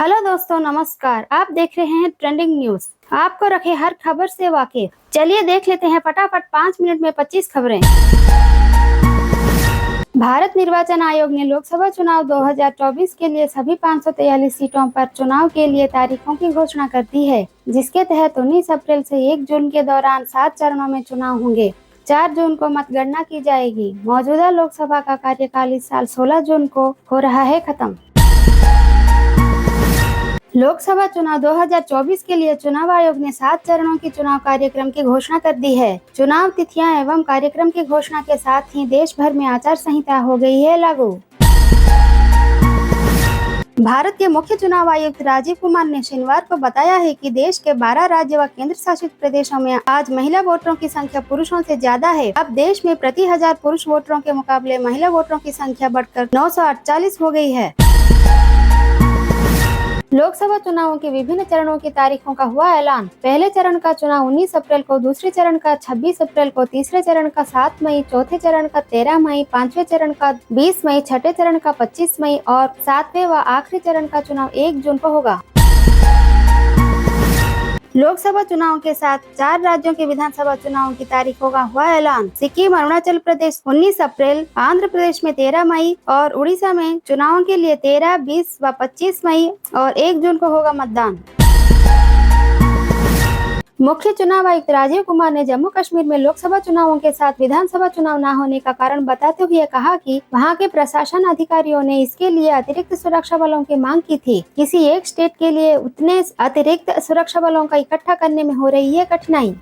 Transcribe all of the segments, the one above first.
Hello दोस्तों, नमस्कार। आप देख रहे हैं ट्रेंडिंग न्यूज। आपको रखे हर खबर से वाकिफ। चलिए देख लेते हैं फटाफट 5 मिनट में 25 खबरें। भारत निर्वाचन आयोग ने लोकसभा चुनाव 2024 के लिए सभी 543 सीटों पर चुनाव के लिए तारीखों की घोषणा कर दी है, जिसके तहत 19 अप्रैल से 1 जून के दौरान 7 चरणों में चुनाव होंगे। 4 जून को मतगणना की जाएगी। मौजूदा लोकसभा का कार्यकाल इस साल 16 जून को हो रहा है खत्म। लोकसभा चुनाव 2024 के लिए चुनाव आयोग ने 7 चरणों की चुनाव कार्यक्रम की घोषणा कर दी है। चुनाव तिथियां एवं कार्यक्रम की घोषणा के साथ ही देश भर में आचार संहिता हो गई है लागू। भारत के मुख्य चुनाव आयुक्त राजीव कुमार ने शनिवार को बताया है कि देश के 12 राज्य व केंद्र शासित प्रदेशों में आज महिला वोटरों की संख्या पुरुषों से ज्यादा है। अब देश में प्रति 1000 पुरुष वोटरों के मुकाबले महिला वोटरों की संख्या बढ़कर 948 हो गई है। लोकसभा चुनावों के विभिन्न चरणों की तारीखों का हुआ ऐलान। पहले चरण का चुनाव 19 अप्रैल को, दूसरे चरण का 26 अप्रैल को, तीसरे चरण का 7 मई, चौथे चरण का 13 मई, पांचवें चरण का 20 मई, छठे चरण का 25 मई और सातवें व आखिरी चरण का चुनाव 1 जून को होगा। लोकसभा चुनाव के साथ 4 राज्यों के विधानसभा चुनावों की तारीखों का हुआ ऐलान। सिक्किम, अरुणाचल प्रदेश 19 अप्रैल, आंध्र प्रदेश में 13 मई और उड़ीसा में चुनावों के लिए 13, 20 व 25 मई और 1 जून को होगा मतदान। मुख्य चुनाव आयुक्त राजीव कुमार ने जम्मू कश्मीर में लोकसभा चुनावों के साथ विधानसभा चुनाव न होने का कारण बताते हुए कहा कि वहां के प्रशासन अधिकारियों ने इसके लिए अतिरिक्त सुरक्षा बलों की मांग की थी। किसी एक स्टेट के लिए उतने अतिरिक्त सुरक्षा बलों का इकट्ठा करने में हो रही है कठिनाई।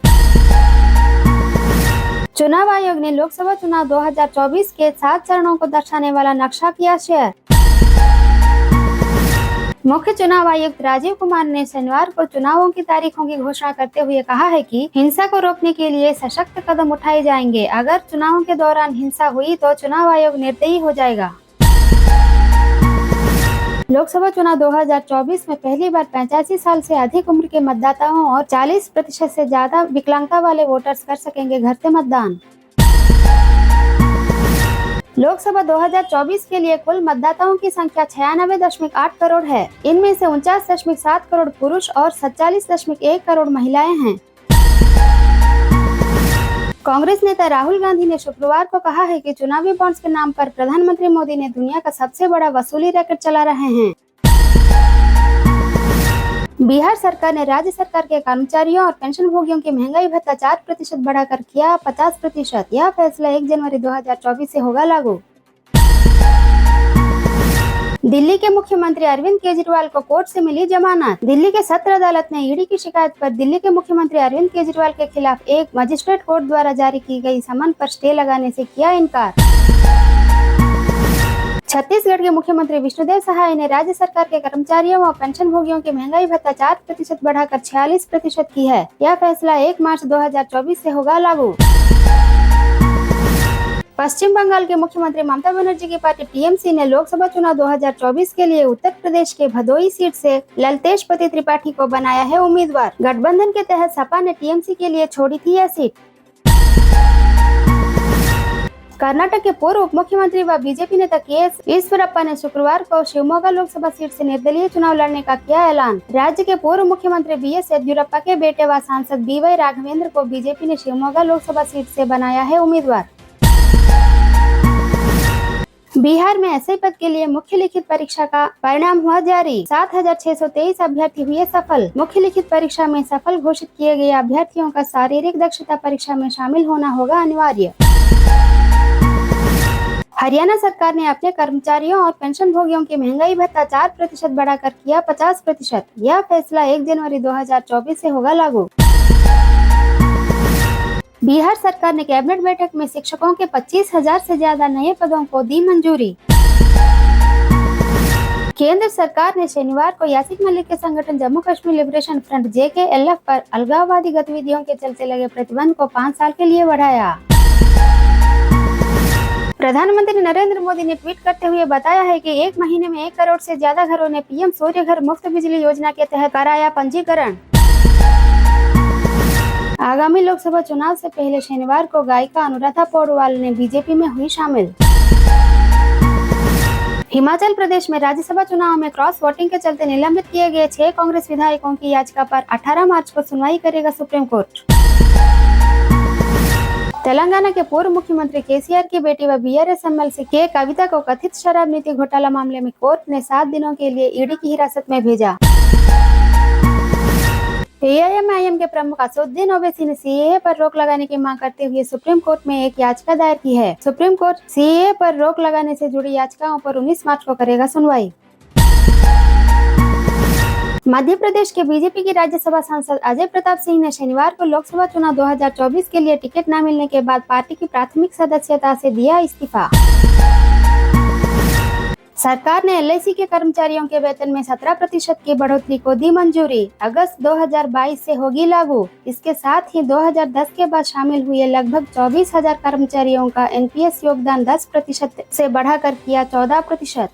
चुनाव आयोग ने लोकसभा चुनाव 2024 के 7 चरणों को दर्शाने वाला नक्शा किया शेयर। मुख्य चुनाव आयुक्त राजीव कुमार ने शनिवार को चुनावों की तारीखों की घोषणा करते हुए कहा है कि हिंसा को रोकने के लिए सशक्त कदम उठाए जाएंगे। अगर चुनावों के दौरान हिंसा हुई तो चुनाव आयोग निर्दयी हो जाएगा। लोकसभा चुनाव 2024 में पहली बार 85 साल से अधिक उम्र के मतदाताओं और 40% से ज्यादा विकलांगता वाले वोटर्स कर सकेंगे घर से मतदान। लोकसभा 2024 के लिए कुल मतदाताओं की संख्या 96.8 करोड़ है। इनमें से 49.7 करोड़ पुरुष और 47.1 करोड़ महिलाएं हैं। कांग्रेस नेता राहुल गांधी ने शुक्रवार को कहा है कि चुनावी बॉन्ड्स के नाम पर प्रधानमंत्री मोदी ने दुनिया का सबसे बड़ा वसूली रैकेट चला रहे हैं। बिहार सरकार ने राज्य सरकार के कर्मचारियों और पेंशन भोगियों की महंगाई भत्ता 4% बढ़ाकर किया 50%। यह फैसला 1 जनवरी 2024 से होगा लागू। दिल्ली के मुख्यमंत्री अरविंद केजरीवाल को कोर्ट से मिली जमानत। दिल्ली के सत्र अदालत ने ईडी की शिकायत पर दिल्ली के मुख्यमंत्री अरविंद केजरीवाल के खिलाफ एक मजिस्ट्रेट कोर्ट द्वारा जारी की गई समन पर स्टे लगाने से किया इनकार। छत्तीसगढ़ के मुख्यमंत्री विष्णुदेव साय ने राज्य सरकार के कर्मचारियों व पेंशन भोगियों की महंगाई भत्ता 4% बढ़ाकर 46% की है। यह फैसला 1 मार्च 2024 से होगा लागू। पश्चिम बंगाल के मुख्यमंत्री ममता बनर्जी की पार्टी टीएमसी ने लोकसभा चुनाव 2024 के लिए उत्तर प्रदेश के भदोई सीट से ललतेश पति त्रिपाठी को बनाया है उम्मीदवार। गठबंधन के तहत सपा ने टीएमसी के लिए छोड़ी थी यह सीट। कर्नाटक के पूर्व उप मुख्यमंत्री व बीजेपी नेता के.एस. ईश्वरप्पा ने शुक्रवार को शिवमोगा लोकसभा सीट से निर्दलीय चुनाव लड़ने का किया ऐलान। राज्य के पूर्व मुख्यमंत्री बी.एस. येदियुरप्पा के बेटे व सांसद बी.वाई. राघवेंद्र को बीजेपी ने शिवमोगा लोकसभा सीट से बनाया है उम्मीदवार। बिहार में एसआई पद के लिए मुख्य लिखित परीक्षा का परिणाम हुआ जारी। 7,623 अभ्यर्थी हुए सफल। मुख्य लिखित परीक्षा में सफल घोषित किए गए अभ्यर्थियों का शारीरिक दक्षता परीक्षा में शामिल होना होगा अनिवार्य। हरियाणा सरकार ने अपने कर्मचारियों और पेंशन भोगियों की महंगाई भत्ता 4% बढ़ाकर किया 50%। यह फैसला 1 जनवरी 2024 से होगा लागू। बिहार सरकार ने कैबिनेट बैठक में शिक्षकों के 25,000 से ज्यादा नए पदों को दी मंजूरी। केंद्र सरकार ने शनिवार को यासिन मलिक के संगठन Jammu Kashmir liberation front JKLF पर अलगाववादी गतिविधियों के चलते लगे प्रतिबंध को 5 साल के लिए बढ़ाया। प्रधानमंत्री नरेंद्र मोदी ने ट्वीट करते हुए बताया है कि 1 महीने में 1 करोड़ से ज्यादा घरों ने पीएम सूर्य घर मुफ्त बिजली योजना के तहत कराया पंजीकरण। आगामी लोकसभा चुनाव से पहले शनिवार को गायिका अनुराधा पौडवाल ने बीजेपी में हुई शामिल। हिमाचल प्रदेश में राज्यसभा चुनाव में क्रॉस वोटिंग के चलते निलंबित किए गए 6 कांग्रेस विधायकों की याचिका पर 18 मार्च को सुनवाई करेगा सुप्रीम कोर्ट। तेलंगाना के पूर्व मुख्यमंत्री केसीआर की बेटी व बीआरएस एमएलसी के कविता को कथित शराब नीति घोटाला मामले में कोर्ट ने 7 दिनों के लिए ईडी की हिरासत में भेजा। एआईएमआईएम के प्रमुख असदुद्दीन ओवैसी ने सीएए पर रोक लगाने की मांग करते हुए सुप्रीम कोर्ट में एक याचिका दायर की है। सुप्रीम कोर्ट सीएए पर रोक लगाने से जुड़ी याचिकाओं पर 19 मार्च को करेगा सुनवाई। मध्य प्रदेश के बीजेपी की राज्यसभा सांसद अजय प्रताप सिंह ने शनिवार को लोकसभा चुनाव 2024 के लिए टिकट न मिलने के बाद पार्टी की प्राथमिक सदस्यता से दिया इस्तीफा। सरकार ने एलआईसी के कर्मचारियों के वेतन में 17% की बढ़ोतरी को दी मंजूरी। अगस्त 2022 से होगी लागू। इसके साथ ही 2010 के बाद शामिल हुए लगभग 24,000 कर्मचारियों का एनपीएस योगदान 10% से बढ़ाकर किया 14%।